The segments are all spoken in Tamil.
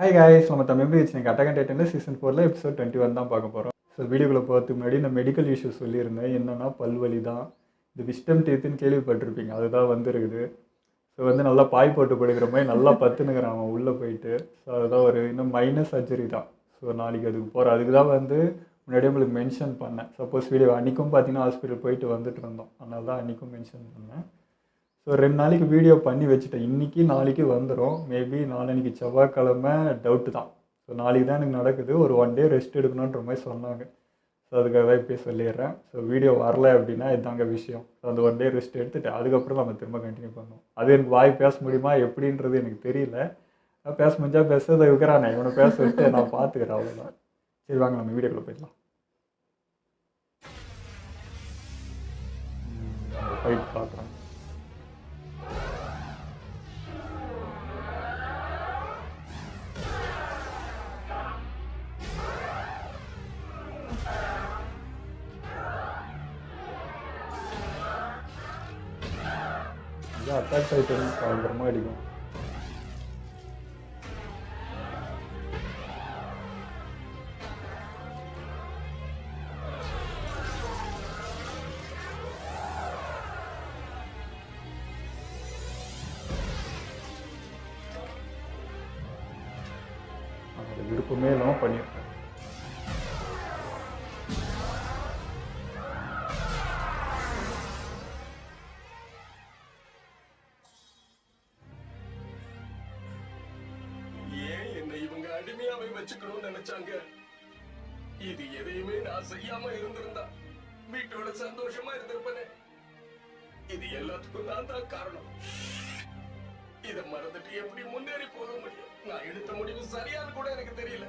ஹாய் காய்ஸ், நம்ம தமிழ் எப்படி வச்சுருங்க அட்டாக் டைட்டன் சீசன் 4 எபிசோட் 21 தான் பார்க்க போகிறோம். ஸோ வீடியோக்குள்ளே போகிறதுக்கு முன்னாடி இந்த மெடிக்கல் இஷ்யூ சொல்லியிருந்தேன். என்னென்னா பல்வலி தான். இந்த விஸ்டம் டீத்துன்னு கேள்விப்பட்டிருப்பீங்க, அதுதான் வந்துருக்குது. ஸோ நல்லா பாய் போட்டு படுக்கிற மாதிரி நல்லா பத்துனுக்கிறான் அவன் உள்ளே போயிட்டு. ஸோ அதுதான் ஒரு இன்னும் மைனஸ் சர்ஜரி தான். ஸோ நாளைக்கு அதுக்கு போகிறேன். அதுக்கு தான் முன்னாடியே உங்களுக்கு மென்ஷன் பண்ணேன். சப்போஸ் வீடியோ அன்றைக்கும் பார்த்தீங்கன்னா ஹாஸ்பிட்டல் போயிட்டு வந்துட்டு இருந்தோம், அதனால தான் அன்றைக்கும் மென்ஷன் பண்ணேன். ஸோ 2 நாளைக்கு வீடியோ பண்ணி வச்சுட்டேன். இன்றைக்கி நாளைக்கு வந்துடும். மேபி நாளைக்கு செவ்வாய்க்கிழமை டவுட்டு தான். ஸோ நாளைக்கு தான் எனக்கு நடக்குது. ஒரு 1 டே ரெஸ்ட் எடுக்கணுன்ற மாதிரி சொன்னாங்க. ஸோ அதுக்காக தான் இப்போயே சொல்லிடுறேன். ஸோ வீடியோ வரல அப்படின்னா இதுதாங்க விஷயம். ஸோ அந்த 1 டே ரெஸ்ட் எடுத்துகிட்டு அதுக்கப்புறம் நம்ம திரும்ப கண்டினியூ பண்ணுவோம். அது எனக்கு வாய் பேச முடியுமா எப்படின்றது எனக்கு தெரியல. பேச முடிஞ்சால் பேசுறதை இருக்கிறானே இவனை பேச விட்டு நான் பார்த்துக்கிறேன், அவ்வளோதான். சரி வாங்க நம்ம வீடியோக்குள்ளே போயிடலாம். ஃபைட் பார்க்குறேன். அட்டாக் டைட்டன் பயங்கரமாக அடிக்கும். அது விருப்பமே இல்லாமல் பண்ணியிருக்கேன். அடிமையாவை வச்சுக்கணும்னு நினைச்சாங்க. இது எதையுமே நான் செய்யாம இருந்திருந்தா வீட்டோட சந்தோஷமா இருந்திருப்பேனே. இது எல்லாத்துக்கும் நான் தான் காரணம். இத மறந்துட்டு எப்படி முன்னேறி போக முடியும்? நான் எடுத்த முடிவு சரியானு கூட எனக்கு தெரியல.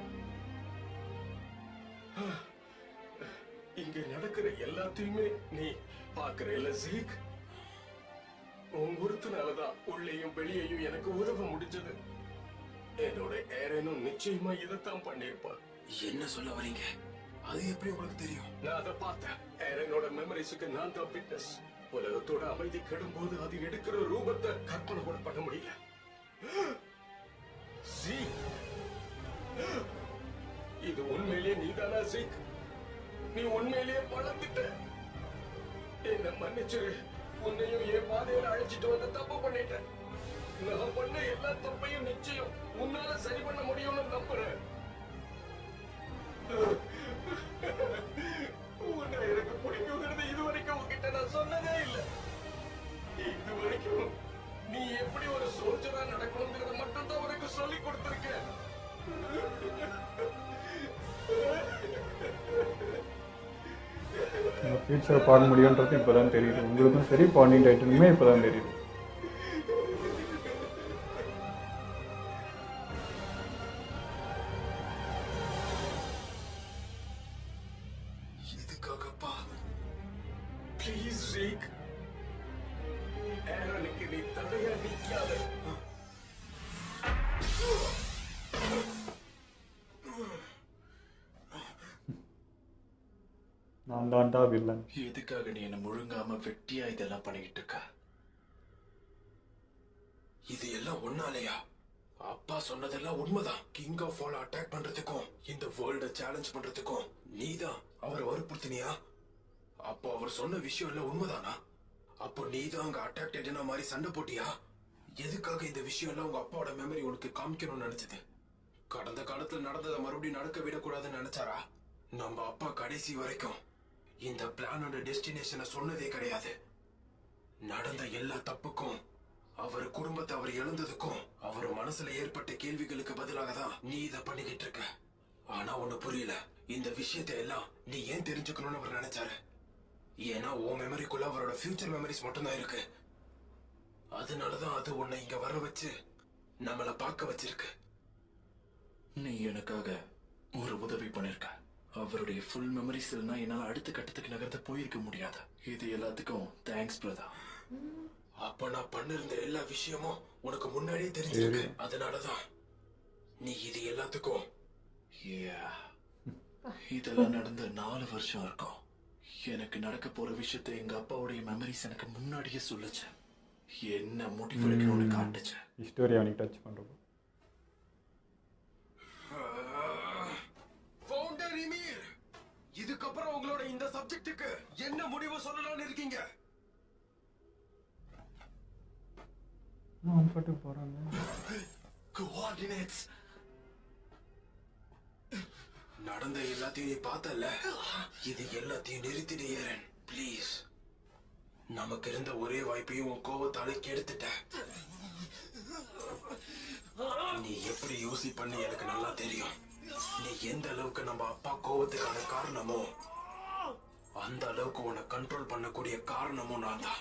இங்க நடக்கிற எல்லாத்தையுமே நீ பாக்குற ஜீக். உன் ஒருத்தனாலதான் உள்ளேயும் வெளியேயும் எனக்கு உதவ முடிஞ்சது. என்னோட ஏரனும் நிச்சயமா இதைத்தான் பண்ணிருப்பார். என்ன சொல்ல வரீங்க? அது எப்படி உங்களுக்கு தெரியும்? நான் அதை பார்த்தேன். ஏரனோட மெமரிஸுக்கு நான் தான் விட்னஸ். உலகத்தோட அமைதி கெடும்போது அது எடுக்கிற ரூபத்தை கற்பனை கூட பண்ண முடியல. இது உண்மையிலேயே நீதானா ஜீக்? நீ உண்மையிலேயே வளர்ந்துட்ட. என்ன மன்னிச்சிரு. உன்னையும் என் பாதையில அழைச்சிட்டு வந்து தப்பு பண்ணிட்டேன். நான் பண்ண எல்லா தப்பையும் நிச்சயம் உன்னால சரி பண்ண முடியும்னு நம்புறேன். உன்னை எனக்கு பிடிக்குங்கிறது இதுவரைக்கும் உன்கிட்ட நான் சொன்னதே இல்லை. இதுவரைக்கும் நீ எப்படி ஒரு சோல்ஜரா நடக்கணுங்கிறத மட்டும் தான் உனக்கு சொல்லி கொடுத்திருக்கேன். ஃபியூச்சரை பார்க்க முடியுன்றது இப்போதான் தெரியுது. உங்களுக்கும் சரி, பாண்டிங் டைட்டனுமே இப்போதான் தெரியுது. Please, Zeke. ஏரனுக்கு நீ தடையா நிக்காத. நான் தான்டா வில்லன். எதுக்காக நீ என்ன முழுங்காம வெட்டியா இதெல்லாம் பண்ணிக்கிட்டு இருக்க? இது எல்லாம் ஒன்னாலையா? அப்பா சொன்னதெல்லாம் உண்மைதான். கிங் ஆஃப் ஆல் அட்டாக் பண்றதுக்கும் இந்த வேர்ல்ட சேலஞ்ச் பண்றதுக்கும் நீதான் அவரை வற்புறுத்தினியா? அப்போ அவர் சொன்ன விஷயம் எல்லாம் உண்மைதானா? அப்போ நீதான் அங்க அட்டாக் டைட்டனா மாதிரி சண்டை போட்டியா? எதுக்காக இந்த விஷயம் எல்லாம் உங்க அப்பாவோட மெமரி உனக்கு காமிக்கணும்னு நினைச்சது? கடந்த காலத்துல நடந்ததை மறுபடியும் நடக்க விடக்கூடாதுன்னு நினைச்சாரா? நம்ம அப்பா கடைசி வரைக்கும் இந்த பிளானோட டெஸ்டினேஷனை சொன்னதே கிடையாது. நடந்த எல்லா தப்புக்கும், அவர் குடும்பத்தை அவர் இழந்ததுக்கும், அவர் மனசுல ஏற்பட்ட கேள்விகளுக்கு பதிலாக தான் நீ இதை பண்ணிக்கிட்டு இருக்க. ஆனா ஒண்ணு புரியல, இந்த விஷயத்தை எல்லாம் நீ ஏன் தெரிஞ்சுக்கணும்னு அவர் நினைச்சாரு? ஏன்னா உன் மெமரிக்குள்ள அவரோட ஃபியூச்சர் மெமரிஸ் மட்டும்தான் இருக்கு. அதனாலதான் அது உன்னை இங்க வர வச்சு நம்மள பார்க்க வச்சிருக்கு. நீ எனக்காக ஒரு உதவி பண்ணிருக்க. அவருடைய ஃபுல் மெமரிஸ் இல்லைன்னா என்னால அடுத்த கட்டத்துக்கு நகர்த்த போயிருக்க முடியாது. இது எல்லாத்துக்கும் தேங்க்ஸ் பிரதா. அப்ப நான் பண்ணிருந்த எல்லா விஷயமும் உனக்கு முன்னாடியே தெரிஞ்சிருக்கு. அதனாலதான் நீ இது எல்லாத்துக்கும் இதெல்லாம் நடந்து 4 வருஷம் இருக்கும். எனக்கு நடக்க போற விஷயத்தை எங்க அப்பாவுடைய மெமரிஸ் எனக்கு முன்னாடியே சொல்லுச்சு. என்ன முடிவெடுக்கணும்னு காட்டுச்சு. ஹிஸ்டோரி அவனுக்கு டச் பண்ணுறோம். சப்ஜெக்ட்டுக்கு என்ன முடிவு சொல்லலாம்னு இருக்கீங்க? அவன் பாட்டுக்கு போறாங்க. கோஆர்டினேட்ஸ். நடந்த எல்லாத்தையும் நீ பார்த்தல. இது எல்லாத்தையும் நிறுத்திடு ஏரன், ப்ளீஸ். நமக்கு இருந்த ஒரே வாய்ப்பையும் உன் கோபத்தால கெடுத்துட்ட. நீ எப்படி யோசிப்பன்னு எனக்கு நல்லா தெரியும். நீ எந்த அளவுக்கு நம்ம அப்பா கோபத்துக்கான காரணமோ அந்த அளவுக்கு உன்னை கண்ட்ரோல் பண்ணக்கூடிய காரணமும் நான் தான்.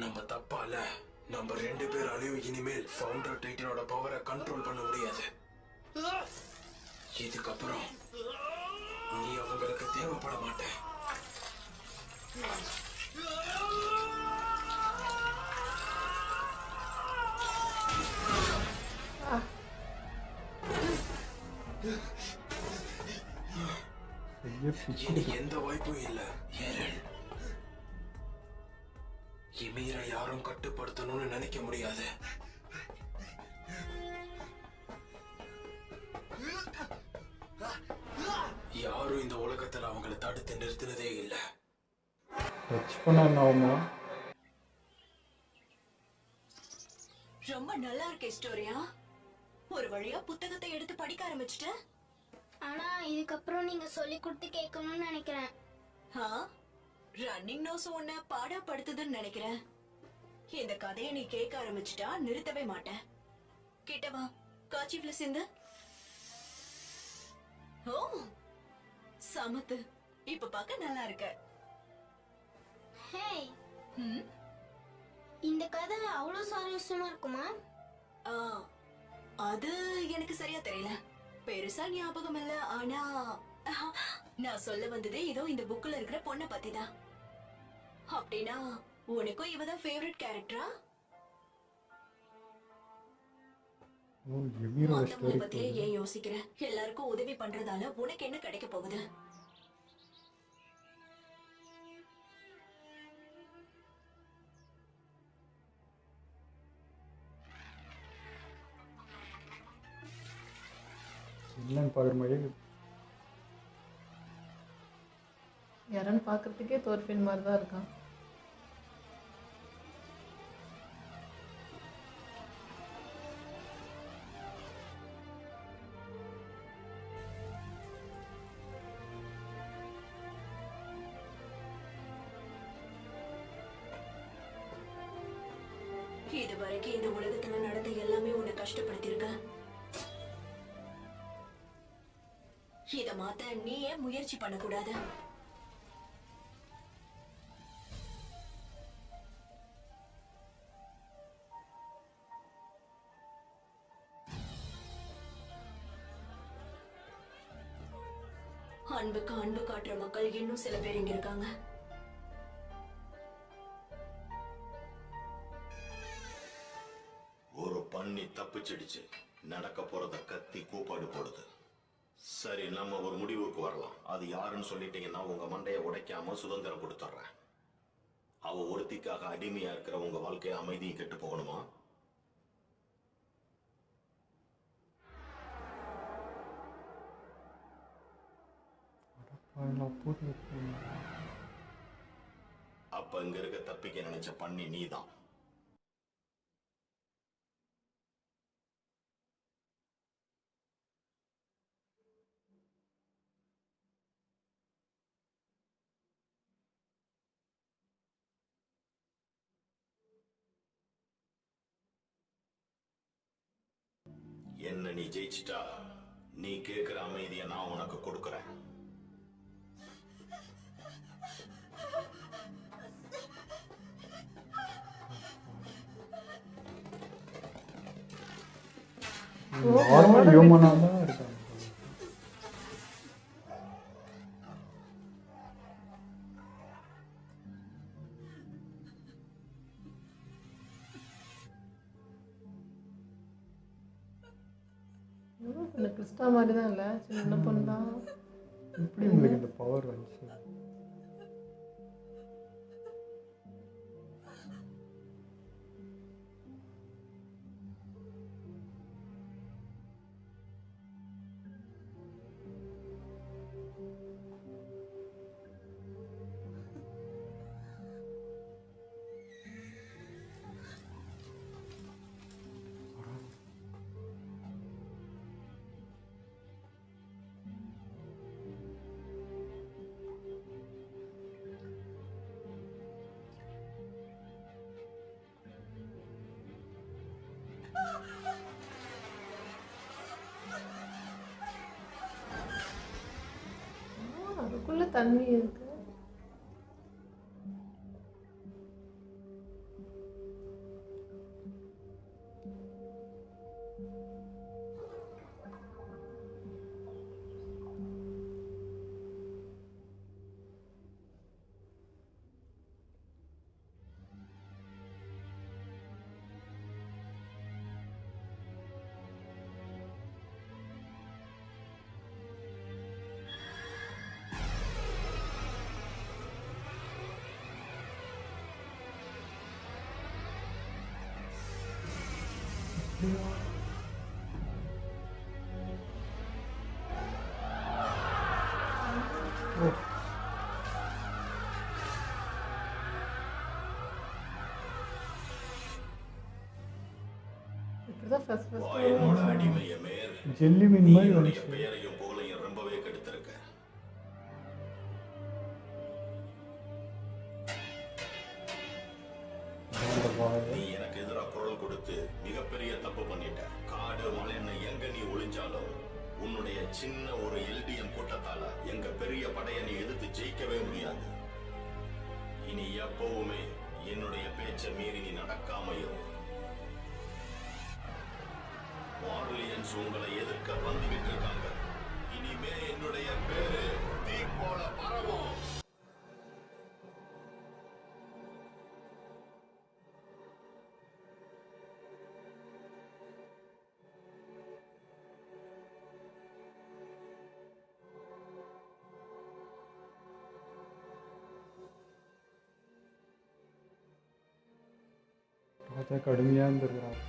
நம்ம தப்பால நம்ம 2 பேராலையும் இனிமேல் ஃபவுண்டர் டைட்டனோட பவரை கண்ட்ரோல் பண்ண முடியாது. இதுக்கப்புறம் நீ அவங்களுக்கு தேவைப்பட மாட்ட. இனி எந்த வாய்ப்பும் இல்ல ஏரன். இமீரை யாரும் கட்டுப்படுத்தணும்னு நினைக்க முடியாது. யாரும் இந்த உலகத்துல அவங்களை தடுத்து நிறுத்தினதே இல்ல. டச் பண்ணா என்ன ஆகுமா? ரொம்ப நல்லா இருக்கு ஸ்டோரியா. ஒரு வழியா புத்தகத்தை எடுத்து படிக்க ஆரம்பிச்சிட்டேன். ஆனா இதுக்கப்புறம் நீங்க சொல்லி கொடுத்து கேட்கணும்னு நினைக்கிறேன். ரன்னிங் நோஸ் உன்னை பாடா படுத்துதுன்னு நினைக்கிறேன். இந்த கதையை நீ கேட்க ஆரம்பிச்சிட்டா நிறுத்தவே மாட்டேன். கிட்டவா, காட்சிப்ல சிந்து. ஓ சமத்து, இப்ப பார்க்க நல்லா இருக்க. ஹே, ம், இந்த கதை அவ்வளவு சுவாரஸ்யமா இருக்குமா? ஆ, அது எனக்கு சரியா தெரியல. பெருசா ஞாபகம் இல்ல. ஆனா நான் சொல்ல வந்ததே இதோ இந்த புக்ல இருக்கிற பொண்ணை பத்தி தான். அப்படின்னா உனக்கும் இவதான் ஃபேவரட் கேரக்டரா? ஓ, எமீரோட மத்தவங்களை ஸ்டோரி பத்தியே ஏன் யோசிக்கிற? எல்லாருக்கும் உதவி பண்றதால உனக்கு என்ன கிடைக்க போகுது? இல்லைன்னு பார்க்குற மாதிரி யாரன்னு பார்க்கறதுக்கே தோர்ஃபின் மாதிரி தான் இருக்கான். இது வரைக்கும் இந்த உலகத்துல நடந்த எல்லாமே உன்னை கஷ்டப்படுத்திருக்க. இத மாத்த நீ ஏன் முயற்சி பண்ணக்கூடாது? அன்புக்கு அன்பு காட்டுற மக்கள் இன்னும் சில பேர் இங்க இருக்காங்க. ஒரு பன்னி தப்பிச்சிடுச்சு. நடக்க போறத கத்தி கூப்பாடு போடுது. சரி, நம்ம ஒரு முடிவுக்கு வரலாம். அது யாருன்னு சொல்லிட்டீங்கன்னா உங்க மண்டையை உடைக்காம சுதந்திரம் கொடுத்துட்றேன். அவ ஒருத்திக்காக அடிமையா இருக்கிற உங்க வாழ்க்கைய அமைதியை கெட்டு போகணுமா? அப்ப இங்க இருக்க தப்பிக்க நினைச்ச பண்ணி நீதான். என்ன நீ ஜெயிச்சிட்டா நீ கேட்கிற அமைதியை நான் உனக்கு கொடுக்கறேன். நார்மல் ஹியூமனாக தான் இருக்காங்க. இந்த கிறிஸ்டா மாதிரி தான் இல்லை, சின்ன பொண்ணு தான். எப்படி உங்களுக்கு இந்த பவர் வந்துச்சு? அதுக்குள்ள தண்ணி இருக்கு. ஓ இப்படிதான் ஃபர்ஸ்ட் என்னோட அடிமைய மேல் ஜெல்லி மீன் மாதிரி என்னுடைய வந்துச்சு. பெயரையும் புகழையும் ரொம்பவே கெடுத்திருக்க. அந்த வாய். நீ எனக்கு எதிராக குரல் கொடுத்து மிகப்பெரிய தப்பு பண்ணிட்ட. காடு மலைன்னு எங்க நீ ஒளிஞ்சாலும் உன்னுடைய சின்ன ஒரு எல்டிஎம் கூட்டத்தால எங்க பெரிய படையை நீ எதிர்த்து ஜெயிக்கவே முடியாது. இனி எப்பவுமே என்னுடைய பேச்சை மீறி நீ நடக்காம இரு. மார்லியன்ஸ் உங்களை எதிர்க்க வந்துகிட்டு இருக்காங்க. இனிமே என்னுடைய பேரு தீ போல பரவும். ராஜா கடுமையாக இருந்திருக்கிறார்.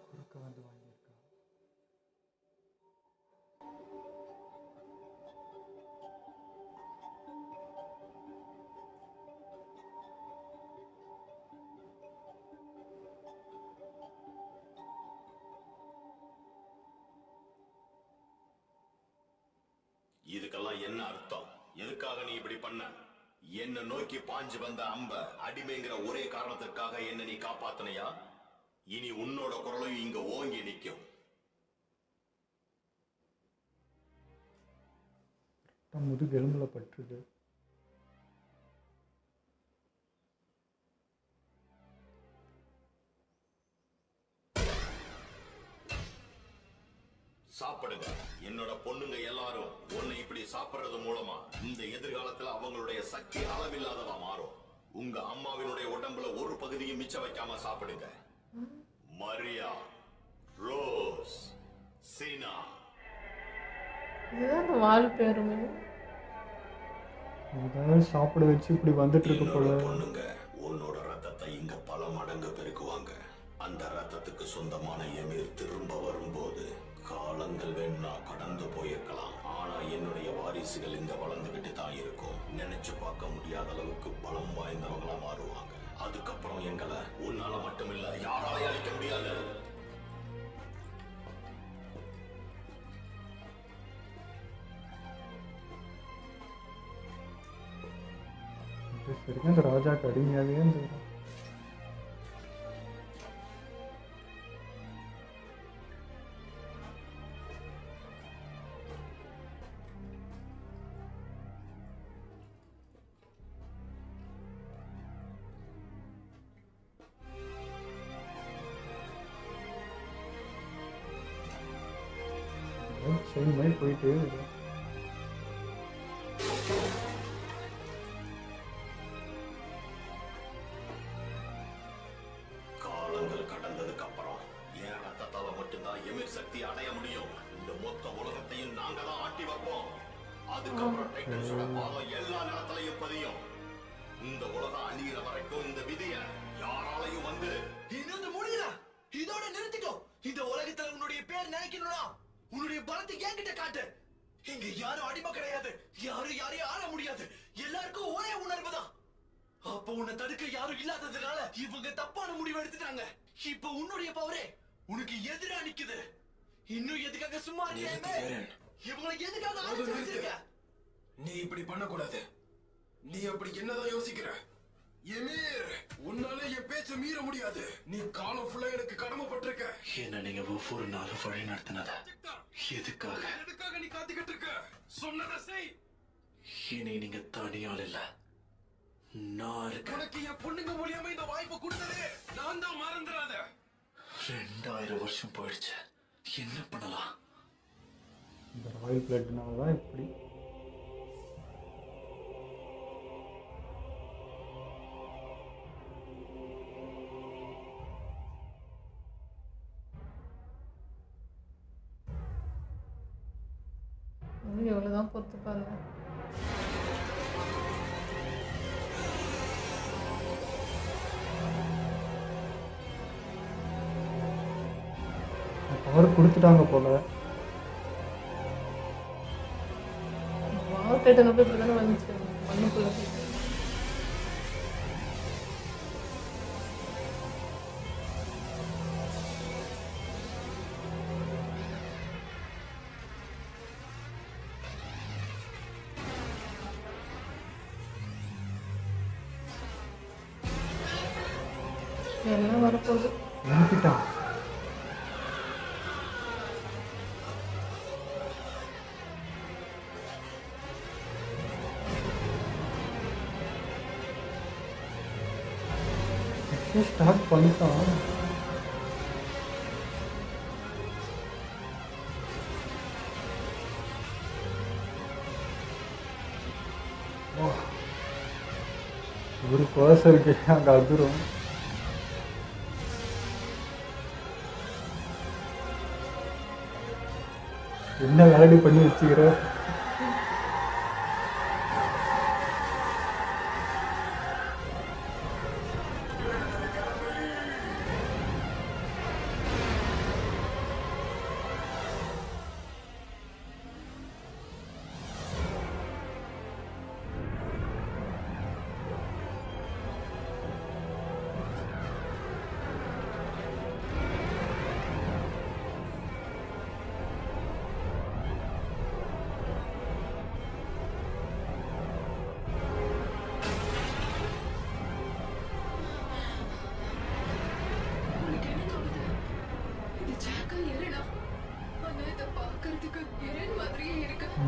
குறுக்க வந்து வாங்கியிருக்கா. இதுக்கெல்லாம் என்ன அர்த்தம்? எதுக்காக நீ இப்படி பண்ண? என்ன நோக்கி பாஞ்சு வந்த அம்ப அடிமைங்கிற ஒரே காரணத்திற்காக என்ன நீ காப்பாத்தனையா? இனி உன்னோட குரலையும் இங்க ஓங்கி நிக்கும். முதுகு எலும்புல பட்டுருது. சாப்பிடுங்க. என்னோட பொண்ணுங்க எல்லாரும் உன்னை இப்படி சாப்பிடுறது மூலமா இந்த எதிர்காலத்துல அவங்களுடைய சக்தி அளவில்லாததா மாறும். உங்க அம்மாவினுடைய உடம்புல ஒரு பகுதியும் மிச்சம் வைக்காம சாப்பிடுங்க. மரியா, ரோஸ், சீனா. இதுதான் அந்த வால் பேருமே. ஏதாவது சாப்பிட வச்சு இப்படி வந்துட்டு இருக்க போல. என்னோட பொண்ணுங்க உன்னோட ரத்தத்தை இங்க பல மடங்கு பெருக்குவாங்க. அந்த ரத்தத்துக்கு சொந்தமான எமீர் திரும்ப வரும்போது காலங்கள் வேணா கடந்து போயிருக்கலாம். ஆனா என்னுடைய வாரிசுகள் இங்க வளர்ந்துகிட்டு தான் இருக்கும். நினைச்சு பார்க்க முடியாத அளவுக்கு பலம் வாய்ந்தவங்களா மாறுவாங்க. அதுக்கப்புறம் எங்களை உன்னால மட்டுமில்ல யாராலையும் அழிக்க முடியாது. சரிங்க, அந்த ராஜா கடுமையாகவே இருந்தது. செயின் மாதிரி போயிட்டு கத்தி அடைய முடியும். இந்த மொத்த உலகத்தையும் நாங்க தான் ஆட்டி வைப்போம். அதுக்கப்புறம் டைட்டன்ஸோட பாதம் எல்லா நேரத்திலையும் பதியும். இந்த உலகம் அழியிற வரைக்கும் இந்த விதிய யாராலையும் வந்து இன்னொரு முடியல. இதோட நிறுத்திட்டோம். இந்த உலகத்துல உன்னுடைய பேர் நினைக்கணும்னா உன்னுடைய பலத்தை என்கிட்ட காட்டு. இங்க யாரும் அடிமை கிடையாது. யாரும் யாரையும் ஆள முடியாது. எல்லாருக்கும் ஒரே உணர்வு தான். அப்ப உன்னை தடுக்க யாரும் இல்லாததுனால இவங்க தப்பான முடிவு எடுத்துட்டாங்க. இப்ப உன்னுடைய பவரே உனக்கு எதிரா நிக்குது. இன்னும் எதுக்காக சும்மா நிறுத்து, ஏரன். இவங்களை எதுக்காக அழைச்சு வச்சிருக்க? நீ இப்படி பண்ணக்கூடாது. நீ அப்படி என்னதான் யோசிக்கிற? எமீர், உன்னால என் பேச்ச மீற முடியாது. நீ காலம் ஃபுல்லா எனக்கு கடமைப்பட்டிருக்க. என்ன நீங்க ஒவ்வொரு நாளும் வழி நடத்தினத எதுக்காக? எதுக்காக நீ காத்துக்கிட்டு இருக்க? சொன்னதை செய். இனி நீங்க தனியால் இல்ல, நான் இருக்கேன். உனக்கு என் பொண்ணுங்க மூலியமா இந்த வாய்ப்பை கொடுத்ததே நான் தான், மறந்துடாத. 2000 வருஷம் போயிடுச்சு. என்ன பண்ணலாம்? இந்த ராயல் பிளட்னால தான் இப்படி. எவ்வளோதான் பொறுத்து பாருங்க. பவர் கொடுத்துட்டாங்க போல. வால் டைட்டன் போய் இப்படி தானே வந்துச்சு மண்ணுக்குள்ள போய். எல்லாம் வரப்போகுது. நினைக்கிட்டான். ஸ்டார்ட் பண்ணிட்டான். ஒரு பர்சனுக்கு அங்கே அதிரும். என்ன வேலை பண்ணி வச்சுக்கிற?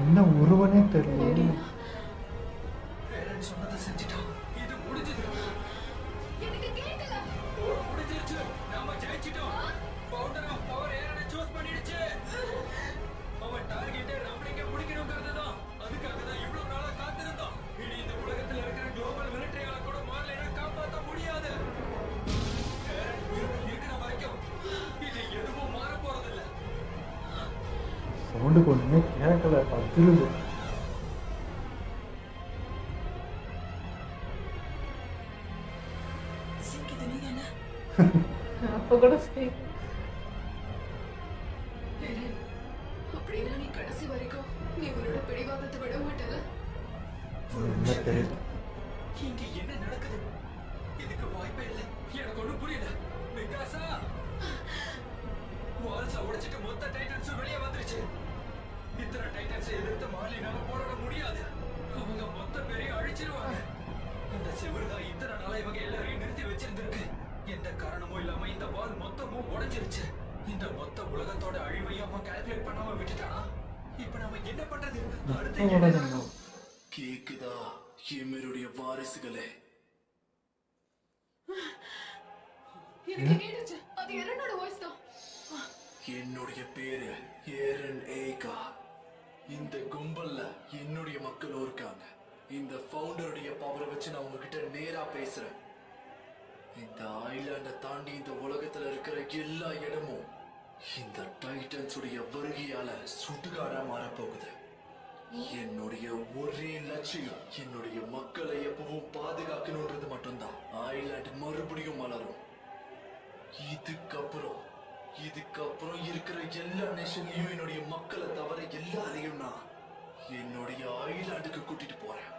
என்ன ஒருவனே தெரியல. சொன்னதை செஞ்சுட்டான். இது முடிஞ்சது. முடிஞ்சிருச்சு. நாம ஜெயிச்சிட்டோம். ஃபவுண்டர் ஆஃப் பவர் ஏரனை சூஸ் பண்ணிடுச்சு. அவன் டார்கெட்டே ரமணிக்க பிடிக்கணுங்கிறது தான். அதுக்காக தான் இவ்வளவு நாளா காத்திருந்தோம். இனி இந்த உலகத்துல இருக்கிற குளோபல் மிலிட்டரியால கூட மாறலைன்னா காப்பாற்ற முடியாது. ஏரன் உயிரோட இருக்கிற வரைக்கும் இது எதுவும் மாற போறதில்ல. சவுண்டுக்கு ஒன்றுமே கேட்கல. அதிருது. அப்போ கூட சரி. அப்படின்னா நீ கடைசி வரைக்கும் நீ உன்னோட பிடிவாதத்தை விட மாட்டல. என்ன தெரியல. இங்க என்ன நடக்குது? இதுக்கு வாய்ப்பே இல்லை. எனக்கு ஒண்ணும் புரியல. மிகாசா, வால்ஸை உடைச்சிட்டு மொத்த டைட்டன்ஸும் வெளியே வந்துருச்சு. இத்தனை டைட்டன்ஸை எதிர்த்து மார்லினால போராட முடியாது. அவங்க மொத்த பேரையும் அழிச்சிருவாங்க. அந்த செவரு தான் இத்தனை நாளா இவங்க எல்லாரையும் நிறுத்தி வச்சிருந்திருக்கு. எந்த காரணமும் இல்லாம இந்த வால் மொத்தமும் உடைஞ்சிருச்சு. இந்த மொத்த உலகத்தோட அழிவையும் அவன் கால்குலேட் பண்ணாம விட்டுட்டானா? இப்ப நம்ம என்ன பண்றது? அடுத்து என்ன? கேக்குதா எமீருடைய வாரிசுகளே? எனக்கு கேட்டுச்சு. அது என்னோட வாய்ஸ் தான். என்னுடைய பேரு ஏரன் ஏகா. இந்த கும்பல்ல என்னுடைய மக்களும் இருக்காங்க. இந்த ஃபவுண்டருடைய பவரை வச்சு நான் உங்ககிட்ட நேரா பேசுறேன். இந்த ஐலாண்டை தாண்டி இந்த உலகத்துல இருக்கிற எல்லா இடமும் இந்த டைட்டன்ஸுடைய வருகையால சுடுகாடா மாறப்போகுது. என்னுடைய ஒரே லட்சியம் என்னுடைய மக்களை எப்பவும் பாதுகாக்கணும்ன்றது மட்டும்தான். ஐலாண்ட் மறுபடியும் மலரும். இதுக்கப்புறம் இருக்கிற எல்லா நேஷன்லயும் என்னுடைய மக்களை தவிர எல்லாரையும் நான் என்னுடைய ஐலாண்டுக்கு கூட்டிட்டு போறேன்.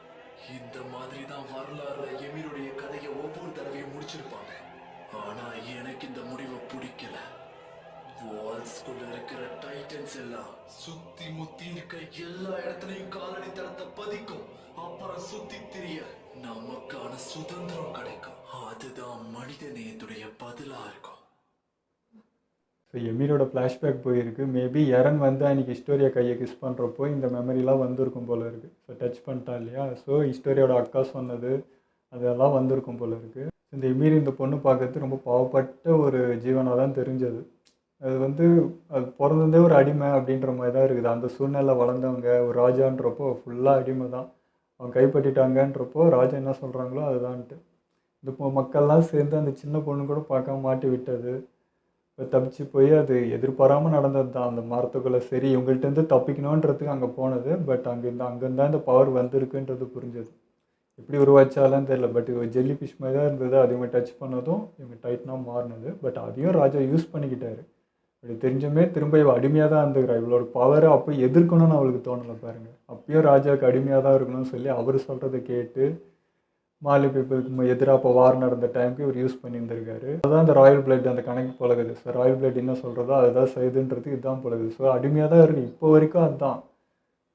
இந்த மாதிரி தான் வரலாறுல எமீருடைய கதையை ஒவ்வொரு தடவையும் முடிச்சிருப்பாங்க. ஆனா எனக்கு இந்த முடிவை பிடிக்கல. வால்ஸ்குள்ள இருக்கிற டைட்டன்ஸ் எல்லாம் சுத்தி முத்தி இருக்க எல்லா இடத்துலயும் காலடி தடத்தை பதிக்கும். அப்புறம் சுத்தி திரிய நமக்கான சுதந்திரம் கிடைக்கும். அதுதான் மனித நேயத்துடைய பதிலா இருக்கும். ஸோ எமீரோட ஃப்ளாஷ்பேக் போயிருக்கு. மேபி எரன் வந்து அன்றைக்கி ஹிஸ்டோரியா கையை கிஸ் பண்ணுறப்போ இந்த மெமரிலாம் வந்திருக்கும் போல் இருக்குது. ஸோ டச் பண்ணிட்டா இல்லையா, ஸோ ஹிஸ்டோரியோட அக்கா சொன்னது அதெல்லாம் வந்திருக்கும் போல் இருக்குது. இந்த எமீர் இந்த பொண்ணு பார்க்கறது ரொம்ப பாவப்பட்ட ஒரு ஜீவனாக தான் தெரிஞ்சது. அது வந்து அது பிறந்ததே ஒரு அடிமை அப்படின்ற மாதிரி தான் இருக்குது. அந்த சூழ்நிலை வளர்ந்தவங்க ஒரு ராஜான்றப்போ ஃபுல்லாக அடிமை தான். அவங்க கைப்பற்றிட்டாங்கன்றப்போ ராஜா என்ன சொல்கிறாங்களோ அதுதான்ட்டு இந்த மக்கள்லாம் சேர்ந்து அந்த சின்ன பொண்ணு கூட பார்க்காம மாட்டி விட்டது. தப்பிச்சு போய் அது எதிர்பாராமல் நடந்தது தான். அந்த மரத்துக்குள்ளே சரி இவங்கள்ட்டேருந்து தப்பிக்கணுன்றதுக்கு அங்கே போனது. பட் அங்கேருந்தா இந்த பவர் வந்திருக்குன்றது புரிஞ்சது. எப்படி உருவாச்சாலும் தெரியல. பட் இது ஜெல்லி ஃபிஷ் மாதிரி தான் இருந்தது. அது இவங்க டச் பண்ணதும் இவங்க டைட்டனாக மாறினது. பட் அதையும் ராஜா யூஸ் பண்ணிக்கிட்டாரு. அப்படி தெரிஞ்சுமே திரும்ப இவள் அடிமையாக தான் இருந்துக்கிறா. இவளோட பவரை அப்போ எதிர்க்கணும்னு அவளுக்கு தோணலை பாருங்கள். அப்பயும் ராஜாவுக்கு அடிமையாக தான் இருக்கணும்னு சொல்லி அவர் சொல்கிறத கேட்டு மாலி பீப்புளுக்கு எதிராக இப்போ வார் நடந்த டைமுக்கு இவர் யூஸ் பண்ணியிருந்திருக்காரு. அதுதான் அந்த ராயல் பிளட் அந்த கணக்கு பழகுது. ஸோ ராயல் பிளட் என்ன சொல்கிறதோ அதுதான் செய்யுதுன்றது இதுதான் பழகுது. ஸோ அடிமையாக தான் இருக்குது இப்போ வரைக்கும். அதுதான்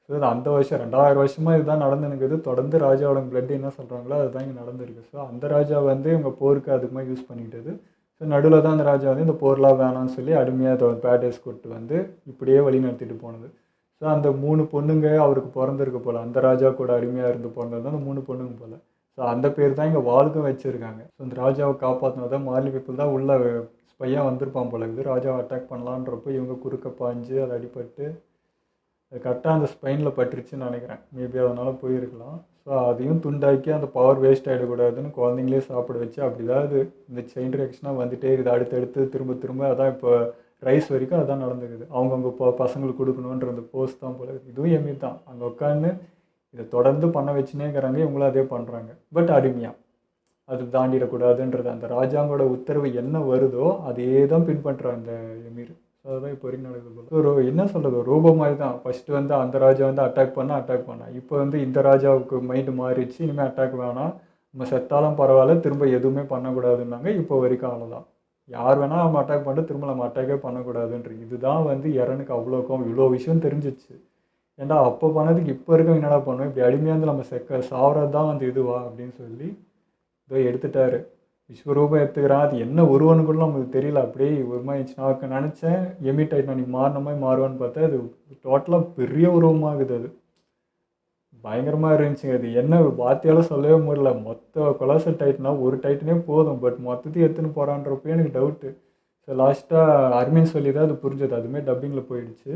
ஸோ அந்த வருஷம் 2000 வருஷமாக இதுதான் நடந்துனுக்குது. தொடர்ந்து ராஜாவோட பிளட் என்ன சொல்கிறாங்களோ அதுதான் இங்கே நடந்திருக்கு. ஸோ அந்த ராஜா வந்து இவங்க போருக்கு அதுக்குமா யூஸ் பண்ணிக்கிட்டது. ஸோ நடுவில் தான் அந்த ராஜா வந்து இந்த போர்லாம் வேணாம்னு சொல்லி அடிமையாக பேடேஸ் கூட்டு வந்து இப்படியே வழி நடத்திட்டு போனது. ஸோ அந்த 3 பொண்ணுங்க அவருக்கு பிறந்திருக்கு போல். அந்த ராஜா கூட அடிமையாக இருந்து பிறந்தது தான் அந்த 3 பொண்ணுங்க போல். ஸோ அந்த பேர் தான் இங்கே வாளுக்கும் வச்சுருக்காங்க. ஸோ அந்த ராஜாவை காப்பாற்றினது தான் மார்லி பீப்புள் தான் உள்ள ஸ்பையாக வந்திருப்பான் போல இருக்குது. ராஜாவை அட்டாக் பண்ணலான்றப்போ இவங்க குறுக்க பாஞ்சு அது அடிபட்டு அது கரெக்டாக அந்த ஸ்பைனில் பட்டுருச்சுன்னு நினைக்கிறேன். மேபி அதனால் போயிருக்கலாம். ஸோ அதையும் துண்டாக்கி அந்த பவர் வேஸ்ட் ஆகிடக்கூடாதுன்னு குழந்தைங்களே சாப்பிட வச்சு அப்படிதான் இது இந்த செயின் ரியாக்ஷனாக வந்துகிட்டே இருக்குது. அடுத்தடுத்து திரும்ப அதான் இப்போ ரைஸ் வரைக்கும் அதான் நடந்துக்குது. அவங்கவுங்க பசங்களுக்கு கொடுக்கணுன்ற அந்த போஸ்ட் தான் போல இருக்குது. இதுவும் எமீர் தான் அங்கே உட்காந்து இதை தொடர்ந்து பண்ண வச்சுனேங்கிறாங்க. இவங்களும் அதே பண்ணுறாங்க. பட் அடிமையாக அது தாண்டிடக்கூடாதுன்றது அந்த ராஜாங்களோட உத்தரவு என்ன வருதோ அதே தான் பின்பற்றுறாங்க அந்த எமீர். ஸோ அதுதான் இப்போ வரைக்கும் நடக்குது. ஒரு என்ன சொல்கிறது ரூபம் மாதிரி தான். ஃபஸ்ட்டு வந்து அந்த ராஜா வந்து அட்டாக் பண்ணால் இப்போ வந்து இந்த ராஜாவுக்கு மைண்டு மாறிடுச்சு. இனிமேல் அட்டாக் வேணாம், நம்ம செத்தாலும் பரவாயில்ல, திரும்ப எதுவுமே பண்ணக்கூடாதுன்னாங்க. இப்போ வரைக்கும் அவ்வளோதான். யார் வேணால் நம்ம அட்டாக் பண்ணிட்டு திரும்ப நம்ம அட்டாக்கே பண்ணக்கூடாதுன்ற இதுதான் வந்து எரனுக்கு அவ்வளோக்கும் இவ்வளோ விஷயம் தெரிஞ்சிச்சு. ஏன்டா அப்போ பண்ணதுக்கு இப்போ இருக்க என்னடா பண்ணுவோம், இப்படி அடிமையாக வந்து நம்ம சாவறது தான் வந்து இதுவா அப்படின்னு சொல்லி இதோ எடுத்துட்டாரு. விஸ்வரூபம் எடுத்துக்கிறான். அது என்ன உருவன்னு கூட நமக்கு தெரியல. அப்படியே ஒரு மாதிரி நான் நினச்சேன் எமி டைட்டன் அன்றைக்கி மாறின மாதிரி மாறுவான்னு பார்த்தா அது டோட்டலாக பெரிய உருவமாகுது. அது பயங்கரமாக இருந்துச்சுங்க. அது என்ன வார்த்தையால் சொல்லவே முடியல. மொத்த கொலாசல் டைட்டனா ஒரு டைட்டனே போதும். பட் மொத்தத்தையும் எடுத்துன்னு போகிறான்றப்போ எனக்கு டவுட்டு. ஸோ லாஸ்ட்டாக அர்மின் சொல்லி தான் அது புரிஞ்சது. அதுவுமே டப்பிங்கில் போயிடுச்சு.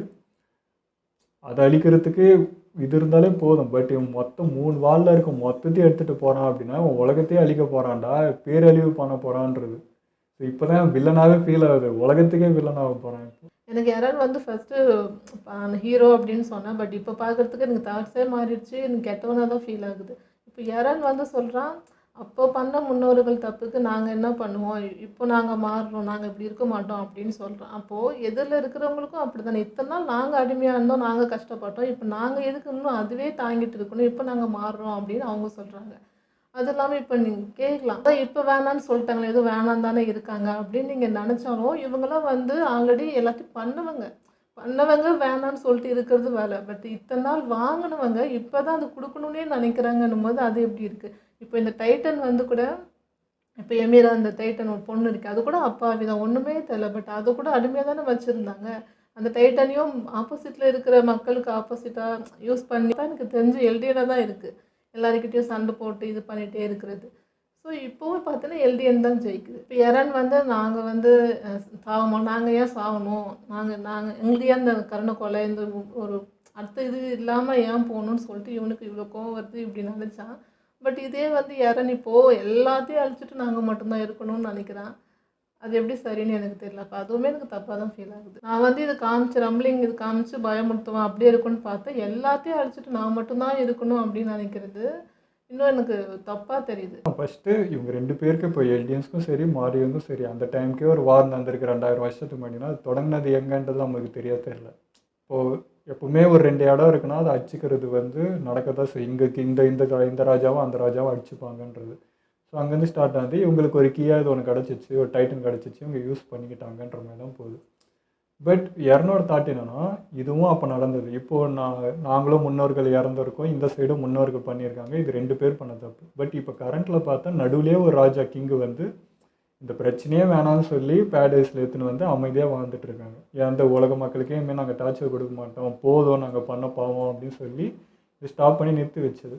அதை அழிக்கிறதுக்கு இது இருந்தாலே போதும். பட் இவன் மொத்தம் 3 வாலில் இருக்க மொத்தத்தையும் எடுத்துகிட்டு போகிறான் அப்படின்னா அவன் உலகத்தையே அழிக்க போகிறான்டா, பேரழிவு பண்ண போகிறான்றது. ஸோ இப்போ தான் வில்லனாகவே ஃபீல் ஆகுது. உலகத்துக்கே வில்லனாக போகிறான். இப்போ எனக்கு எரன் வந்து ஃபஸ்ட்டு ஹீரோ அப்படின்னு சொன்னேன். பட் இப்போ பார்க்குறதுக்கு எனக்கு தாட்ஸே மாறிடுச்சு. எனக்கு கெட்டவனாக தான் ஃபீல் ஆகுது. இப்போ எரன் வந்து சொல்கிறான் அப்போ பண்ண முன்னோர்கள் தப்புக்கு நாங்கள் என்ன பண்ணுவோம், இப்போ நாங்கள் மாறுறோம், நாங்கள் இப்படி இருக்க மாட்டோம் அப்படின்னு சொல்கிறோம். அப்போது எதிரில் இருக்கிறவங்களுக்கும் அப்படி தானே. இத்தனை நாள் நாங்கள் அடிமையாக இருந்தோம், நாங்கள் கஷ்டப்பட்டோம், இப்போ நாங்கள் எதுக்கு இன்னும் அதுவே தாங்கிட்டு இருக்கணும், இப்போ நாங்கள் மாறுறோம் அப்படின்னு அவங்க சொல்கிறாங்க. அது இல்லாமல் இப்போ நீங்கள் கேட்கலாம் அதான் இப்போ வேணான்னு சொல்லிட்டாங்களே, எதுவும் வேணான்னு தானே இருக்காங்க அப்படின்னு நீங்கள் நினச்சாலும் இவங்களாம் வந்து ஆல்ரெடி எல்லாத்தையும் பண்ணவங்க வேணான்னு சொல்லிட்டு இருக்கிறது வேலை. பட் இத்தனை நாள் வாங்கினவங்க இப்போ தான் அது கொடுக்கணுன்னே நினைக்கிறாங்கன்னும் போது அது எப்படி இருக்குது. இப்போ இந்த டைட்டன் வந்து கூட இப்போ எமீரா அந்த டைட்டன் ஒரு பொண்ணு இருக்குது, அது கூட அப்பாவி தான், ஒன்றுமே தெரியல. பட் அதை கூட அடிமையாக தானே வச்சுருந்தாங்க. அந்த டைட்டனையும் ஆப்போசிட்டில் இருக்கிற மக்களுக்கு ஆப்போசிட்டாக யூஸ் பண்ணி தான் எனக்கு தெரிஞ்சு எல்டிஎனாக தான் இருக்குது. எல்லாருக்கிட்டையும் சண்டை போட்டு இது பண்ணிகிட்டே இருக்கிறது. ஸோ இப்போவும் பார்த்தீங்கன்னா எல்டிஎன் தான் ஜெயிக்குது. இப்போ எரன் வந்து நாங்கள் வந்து சாகணும், நாங்கள் ஏன் சாகணும், நாங்கள் எங்களுக்கு ஏன் இந்த கருணை கொலை இந்த ஒரு அடுத்த இது இல்லாமல் ஏன் போகணுன்னு சொல்லிட்டு இவனுக்கு இவ்வளோ கோவம் வருது இப்படி நினச்சான். பட் இதே வந்து எரன் இப்போது எல்லாத்தையும் அழிச்சிட்டு நாங்கள் மட்டும்தான் இருக்கணும்னு நினைக்கிறான். அது எப்படி சரின்னு எனக்கு தெரியல. அப்போ அதுவுமே எனக்கு தப்பாக தான் ஃபீல் ஆகுது. நான் வந்து இது காமிச்சு ரம்ப்ளிங் இது காமிச்சு பயமுறுத்துவேன் அப்படியே இருக்குன்னு பார்த்தா எல்லாத்தையும் அழிச்சிட்டு நான் மட்டும்தான் இருக்கணும் அப்படின்னு நினைக்கிறது இன்னும் எனக்கு தப்பாக தெரியுது. ஃபஸ்ட்டு இவங்க 2 பேருக்கு இப்போ எல்டிஎன்ஸ்க்கும் சரி மாரியோக்கும் சரி அந்த டைமுக்கே ஒரு வார் நடந்திருக்கு 2000 வருஷத்துக்கு முன்னாடினா அது தொடங்கினது எங்கன்றது நம்மளுக்கு தெரியல. இப்போது எப்பவுமே ஒரு 2 இடம் இருக்குன்னா அதை அடிச்சுக்கிறது வந்து நடக்க தான் செய்யும். இங்கே இந்த ராஜாவும் அந்த ராஜாவும் அடிச்சுப்பாங்கன்றது. ஸோ அங்கேருந்து ஸ்டார்ட் ஆகுது. இவங்களுக்கு ஒரு கீயாக இது ஒன்று கிடச்சிச்சு, ஒரு டைட்டன் கிடச்சிச்சு, இவங்க யூஸ் பண்ணிக்கிட்டாங்கன்ற மாதிரி தான் போகுது. பட் இரநோட தாட் என்னென்னா இதுவும் அப்போ நடந்தது. இப்போது நாங்களும் முன்னோர்கள் இறந்துருக்கோம், இந்த சைடும் முன்னோர்கள் பண்ணியிருக்காங்க, இது 2 பேர் பண்ண தப்பு. பட் இப்போ கரண்ட்டில் பார்த்தா நடுவுலேயே ஒரு ராஜா கிங்கு வந்து இந்த பிரச்சனையே வேணாம்னு சொல்லி பேரடைஸில் எடுத்துன்னு வந்து அமைதியாக வாழ்ந்துட்டு இருக்காங்க. எந்த உலக மக்களுக்கே இனிமேல் நாங்கள் டார்ச்சர் கொடுக்க மாட்டோம், போதும் நாங்கள் பண்ண பாவம் அப்படின்னு சொல்லி இது ஸ்டாப் பண்ணி நிறுத்தி வச்சது.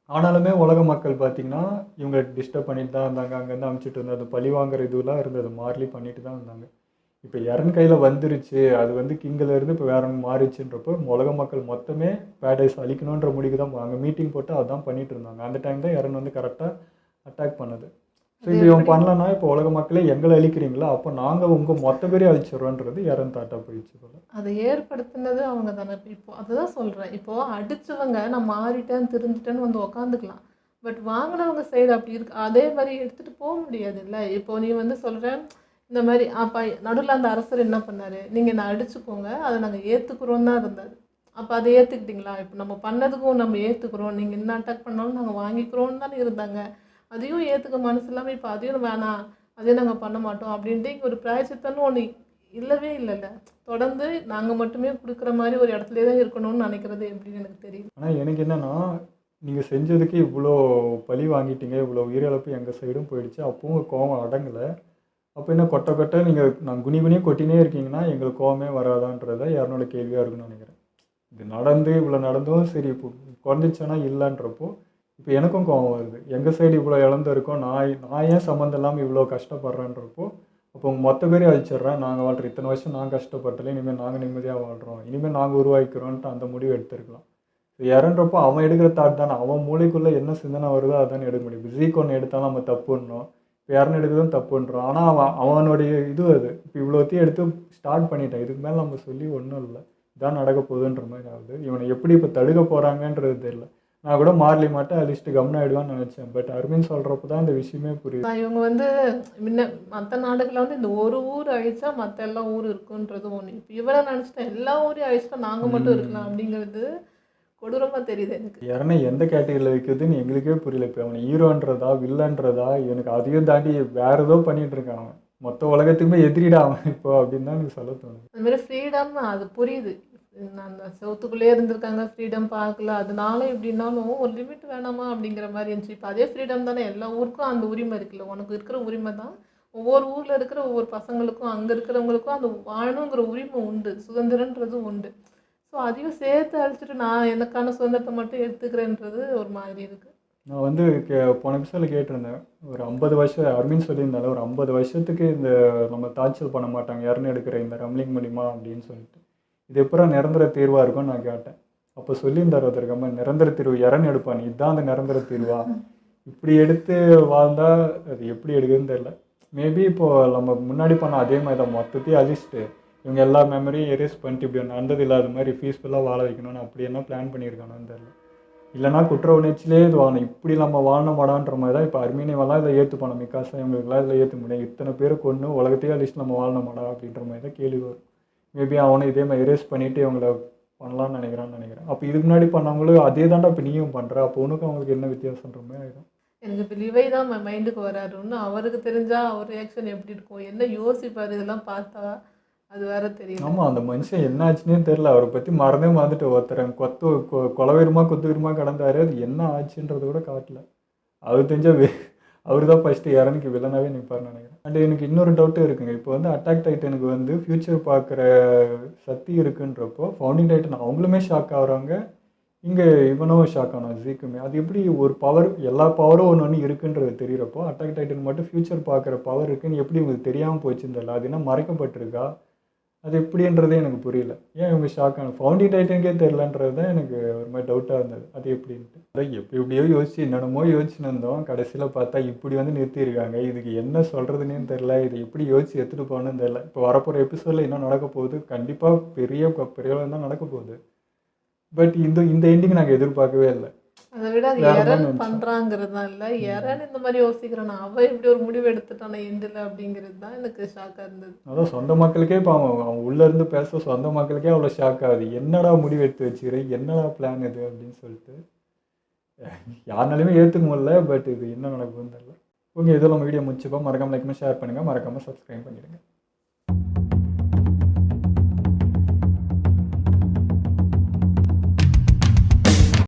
ஆனாலுமே உலக மக்கள் பார்த்திங்கன்னா இவங்களை டிஸ்டர்ப் பண்ணிட்டு தான் இருந்தாங்க, அங்கேருந்து அமுச்சிட்டு இருந்தது, அது பழி வாங்குற இதுலாம் இருந்தது, மாறலி பண்ணிட்டு தான் இருந்தாங்க. இப்போ இறன் கையில் வந்துருச்சு, அது வந்து கிங்கிலேருந்து இப்போ வேற மாறிச்சுன்றப்போ உலக மக்கள் மொத்தமே பேரடைஸ் அழிக்கணுன்ற முடிவுக்கு தான் அங்கே மீட்டிங் போட்டு அதான் பண்ணிட்டு இருந்தாங்க. அந்த டைம் தான் இறன் வந்து கரெக்டாக அட்டாக் பண்ணது. ஸோ இப்போ இவன் பண்ணலன்னா இப்போ உலக மக்களே எங்களை அழிக்கிறீங்களா, அப்போ நாங்கள் உங்கள் மொத்த பேரே அழிச்சிடுறோன்றது இறன் தாட்டாக போயிடுச்சு போல. அதை ஏற்படுத்தினது அவங்க தானே. இப்போ அதுதான் சொல்கிறேன். இப்போது அடித்தவங்க நான் மாறிட்டேன் திருந்துட்டேன்னு வந்து உக்காந்துக்கலாம். பட் வாங்கினவங்க சைடு அப்படி இருக்கு, அதே மாதிரி எடுத்துகிட்டு போக முடியாது இல்லை. இப்போது நீ வந்து சொல்கிறேன் இந்த மாதிரி அப்போ நடுவில் அந்த அரசர் என்ன பண்ணார், நீங்கள் என்ன அடிச்சுக்கோங்க அதை நாங்கள் ஏற்றுக்குறோன்னு தான் இருந்தார். அப்போ அதை ஏற்றுக்கிட்டிங்களா? இப்போ நம்ம பண்ணதுக்கும் நம்ம ஏற்றுக்குறோம், நீங்கள் என்ன அட்டாக் பண்ணாலும் நாங்கள் வாங்கிக்கிறோன்னு தானே இருந்தாங்க. அதையும் ஏற்றுக்க மனசு இல்லாமல் இப்போ அதையும் வேணாம் அதையும் நாங்கள் பண்ண மாட்டோம் அப்படின்ட்டு இங்கே ஒரு பிராயச்சித்தன்னு ஒன்று இல்லவே இல்லைல்ல. தொடர்ந்து நாங்கள் மட்டுமே கொடுக்குற மாதிரி ஒரு இடத்துல தான் இருக்கணும்னு நினைக்கிறது எப்படின்னு எனக்கு தெரியும். ஆனால் எனக்கு என்னென்னா நீங்கள் செஞ்சதுக்கு இவ்வளோ பழி வாங்கிட்டீங்க, இவ்வளோ உயிரிழப்பு எங்கள் சைடும் போயிடுச்சு, அப்பவும் கோவம் அடங்கலை. அப்போ என்ன கொட்டை நான் குனியே கொட்டினே இருக்கீங்கன்னா எங்களுக்கு கோவமே வராதான்றதை யாரோட கேள்வியாக இருக்குன்னு நினைக்கிறேன். இது நடந்து இவ்வளோ நடந்தும் சரி இப்போ குறைஞ்சிச்சேன்னா இல்லைன்றப்போ இப்போ எனக்கும் கோவம் வருது. எங்கள் சைடு இவ்வளோ இழந்திருக்கோம், நான் ஏன் சம்மந்தம் இல்லாமல் இவ்வளோ கஷ்டப்படுறேன்றப்போ அப்போ உங்கள் மொத்த பேரே அழிச்சிட்றேன். நாங்கள் வாழ்கிறோம், இத்தனை வருஷம் நான் கஷ்டப்பட்டல, இனிமேல் நாங்கள் நிம்மதியாக வாழ்கிறோம், இனிமேல் நாங்கள் உருவாக்கிக்கிறோன்ட்டு அந்த முடிவு எடுத்துருக்கலாம். இறன்றப்போ அவன் எடுக்கிற தாட் தானே, அவன் மூளைக்குள்ளே என்ன சிந்தனை வருதோ அதானே எடுக்க முடியும். பிஸிக்கு ஒன்று எடுத்தாலும் நம்ம தப்புன்னோம், இப்போ யாருன்னு எடுக்கிறதும் தப்புன்றோம். ஆனால் அவனுடைய இது அது இப்போ இவ்வளோத்தையும் எடுத்து ஸ்டார்ட் பண்ணிட்டான். இதுக்கு மேலே நம்ம சொல்லி ஒன்றும் இல்லை, இதான் நடக்க போகுதுன்ற மாதிரி ஆகுது. இவனை எப்படி இப்போ தடுக்க போகிறாங்கன்றது தெரியல. நான் கூட மாறலி மாட்டேன் அழிச்சிட்டு கம்னாயிடுவான்னு நினச்சேன். பட் அரவிந்த் சொல்கிறப்ப தான் இந்த விஷயமே புரியுது. இவங்க வந்து முன்ன மற்ற நாடுகளில் வந்து இந்த ஒரு ஊர் அழிச்சா மற்ற எல்லா ஊர் இருக்குன்றது ஒன்று. இப்போ இவரை நினச்சிட்டா எல்லா ஊரையும் அழிச்சிட்டா நாங்கள் மட்டும் இருக்கலாம் அப்படிங்கிறது கொடூரமாக தெரியுது எனக்கு. யாருன்னா எந்த கேட்டகரியில் வைக்கிறதுன்னு எங்களுக்கே புரியல. இப்போ அவனை ஹீரோன்றதா வில்லன்றதா எனக்கு அதையும் தாண்டி வேற ஏதோ பண்ணிட்டு இருக்கான். அவன் மொத்த உலகத்துக்குமே எதிரிடா அவன் இப்போ அப்படின்னு தான் எனக்கு சொல்ல தோணுது. அது மாதிரி ஃப்ரீடம் அது புரியுது. அந்த சவுத்துக்குள்ளே இருந்திருக்காங்க, ஃப்ரீடம் பார்க்கல, அதனால எப்படின்னாலும் ஒரு லிமிட் வேணாமா அப்படிங்கிற மாதிரி இருந்துச்சு. இப்போ அதே ஃப்ரீடம் தானே, எல்லா ஊருக்கும் அந்த உரிமை இருக்குல்ல. உனக்கு இருக்கிற உரிமை தான் ஒவ்வொரு ஊரில் இருக்கிற ஒவ்வொரு பசங்களுக்கும் அங்கே இருக்கிறவங்களுக்கும் அந்த வாழணுங்கிற உரிமை உண்டு, சுதந்திரன்றது உண்டு. ஸோ அதையும் சேர்த்து அழிச்சிட்டு நான் எனக்கான சுதந்திரத்தை மட்டும் எடுத்துக்கிறேன்றது ஒரு மாதிரி இருக்குது. நான் வந்து போன எபிசோடில் கேட்டிருந்தேன், ஒரு 50 வருஷம் அரவிந்த் சொல்லியிருந்தாலும் ஒரு 50 வருஷத்துக்கு இந்த நம்ம தாச்சல் பண்ண மாட்டாங்க யாருன்னு எடுக்கிற இந்த ரம்லிங் மூலிமா அப்படின்னு சொல்லிட்டு, இது எப்போ நிரந்தர தீர்வாக இருக்கும்னு நான் கேட்டேன். அப்போ சொல்லியிருந்தார் ஒருத்தருக்காம, நிரந்தர தீர்வு இறன்னு எடுப்பான், இதுதான் அந்த நிரந்தர தீர்வா, இப்படி எடுத்து வாழ்ந்தால் அது எப்படி எடுக்குதுன்னு தெரில. மேபி இப்போது நம்ம முன்னாடி பண்ண அதே மாதிரி தான், மொத்தத்தையும் அழிச்சிட்டு இவங்க எல்லா மெமரியும் எரேஸ் பண்ணிட்டு இப்படி நடந்தது இல்லாத மாதிரி பீஸ்ஃபுல்லாக வாழ வைக்கணும்னு அப்படி என்ன பிளான் பண்ணியிருக்கானோன்னு தெரில. இல்லைனா குற்ற உணர்ச்சியிலே இது வாழணும், இப்படி நம்ம வாழ மாடான்ற மாதிரி தான் இப்போ அர்மீனியாவெல்லாம் இதில் ஏற்றுப்பானோம், மிக்காசா இவங்களுக்குலாம் இதில் ஏற்ற முடியும், இத்தனை பேரை கொண்டு உலகத்தையே அழிச்சிட்டு நம்ம வாழ மாடா அப்படின்ற மாதிரி தான் கேள்வி வரும். மேபி அவனை இதே மாதிரி எரேஸ் பண்ணிவிட்டு இவங்கள பண்ணலான்னு நினைக்கிறேன். அப்போ இதுக்கு முன்னாடி பண்ணவங்களும் அதே தாண்டா இப்போ நீயும் பண்ணுற, அப்போ உனக்கு அவங்களுக்கு என்ன வித்தியாசன்ற மாதிரி ஆகிடும். எனக்கு இப்போ லிவை தான் மைண்டுக்கு வராரு. இன்னும் அவருக்கு தெரிஞ்சால் அவர் ரியாக்ஷன் எப்படி இருக்கும், என்ன யோசிப்பார், இதெல்லாம் பார்த்தா அது வேற தெரியும். ஆமாம், அந்த மனுஷன் என்ன ஆச்சுன்னே தெரில, அவரை பற்றி மறந்துட்டு ஒருத்தர் கொலவீரமாக கொத்துவீரமாக கிடந்தாரு, அது என்ன ஆச்சுன்றது கூட காட்டல. அவர் தெரிஞ்சால் அவர் தான் ஃபஸ்ட்டு இறனுக்கு வில்லனாகவே நிற்பார்னு நினைக்கிறேன். அண்ட் எனக்கு இன்னொரு டவுட்டு இருக்குங்க, இப்போ வந்து அட்டாக் டைட்டனுக்கு வந்து ஃப்யூச்சர் பார்க்குற சக்தி இருக்குன்றப்போ ஃபவுண்டிங் டைட்டன் அவங்களுமே ஷாக் ஆகுறாங்க, இங்கே இவனும் ஷாக் ஆனான் ஜீக்குமே. அது எப்படி ஒரு பவர், எல்லா பவரும் ஒன்று இருக்குன்றது தெரிகிறப்போ அட்டாக் டைட்டன் மட்டும் ஃப்யூச்சர் பார்க்குற பவர் இருக்குன்னு எப்படி உங்களுக்கு தெரியாமல் போச்சுன்னு தெரியல. அது என்ன மறைக்கப்பட்டிருக்கா, அது எப்படின்றதே எனக்கு புரியல. ஏன் இவங்க ஷாக் ஆன ஃபவுண்டிங் டைட்டனுக்கே தெரிலன்றது தான் எனக்கு ஒரு மாதிரி டவுட்டாக இருந்தது. அது எப்படின்ட்டு அதான் எப்படி எப்படியோ யோசிச்சு என்னென்னமோ யோசிச்சுன்னு இருந்தோம். கடைசியில் பார்த்தா இப்படி வந்து நிறுத்தியிருக்காங்க. இதுக்கு என்ன சொல்கிறதுனே தெரில. இதை எப்படி யோசிச்சு எடுத்துகிட்டு போகணுன்னு தெரில. இப்போ வரப்போகிற எபிசோடில் என்ன நடக்க போகுது, கண்டிப்பாக பெரிய தான் நடக்க போகுது. பட் இந்த எண்டிங் நாங்கள் எதிர்பார்க்கவே இல்லை. அதை விட அது வேற மாதிரி எரன் நினைச்சோம். பண்ணுறாங்கிறது தான் இல்லை, எரன் இந்த மாதிரி யோசிக்கிறான், அவன் இப்படி ஒரு முடிவு எடுத்துட்டான எண்டில் அப்படிங்கிறது தான் எனக்கு ஷாக்காக இருந்தது. அதான் சொந்த மக்களுக்கே இப்போ அவன் உள்ளேருந்து பேச சொந்த மக்களுக்கே அவ்வளோ ஷாக் ஆகுது. என்னடா முடிவு எடுத்து வச்சுக்கிறேன், என்னடா பிளான் இது அப்படின்னு சொல்லிட்டு யாருனாலுமே ஏற்றுக்க முடியல. பட் இது என்ன நடக்குதுன்னு தெரியல. ஓகே, இதெல்லாம் நம்ம வீடியோ முடிச்சுப்போம். மறக்காமல் லைக் பண்ணி ஷேர் பண்ணுங்கள், மறக்காமல் சப்ஸ்கிரைப் பண்ணிடுங்க.